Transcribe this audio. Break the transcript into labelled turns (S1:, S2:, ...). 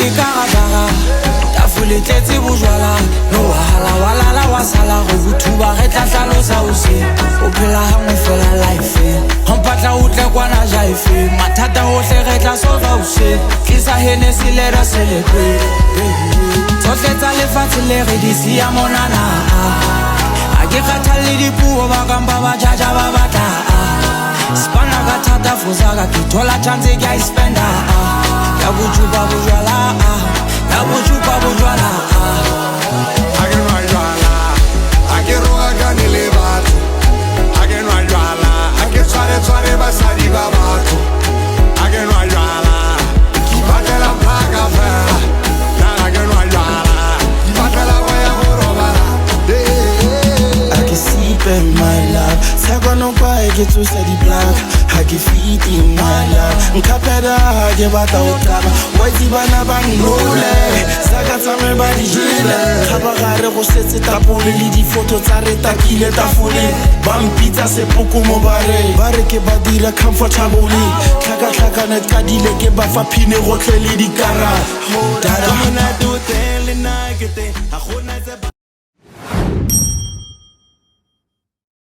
S1: ke karabara tafole tletse bojwala no wahala walala wa sala go buthuba re tla hlalosa o se o phela hangwe fela life ho mpatla o tle kwana jaife mathata hohle re tla solva o se tlisa Hennessy let us celebrate tsohle tsa lefatshe le re di siya monana a ke kgathalle dipuo ba kamba ba jaja ba batla spana ka thata fosaka ke thola chance ke a ispenda ya bujuba bujwala ya bujuba bujwala
S2: a ke nwa jwala a ke roga ka le batho a ke nwa jwala a ke tshware basadi ba batho a ke nwa jwala ke batlela plaka fela a ke nwa jwala ke batlela go ya go robala
S3: I can sleep in my love Sako no kwa ke tsosa di black I can feed in my love Nkapeda ha ke bata o taba Waiti bana ba nrole Saka tsa me ba di jile Khaba gare go setse tapole le di foto tsa re takile tafole Ba mpitsa sepoko mo bare ke ba dira comfortable Tlhaka net ka dile ke ba fa phine gotle le di kara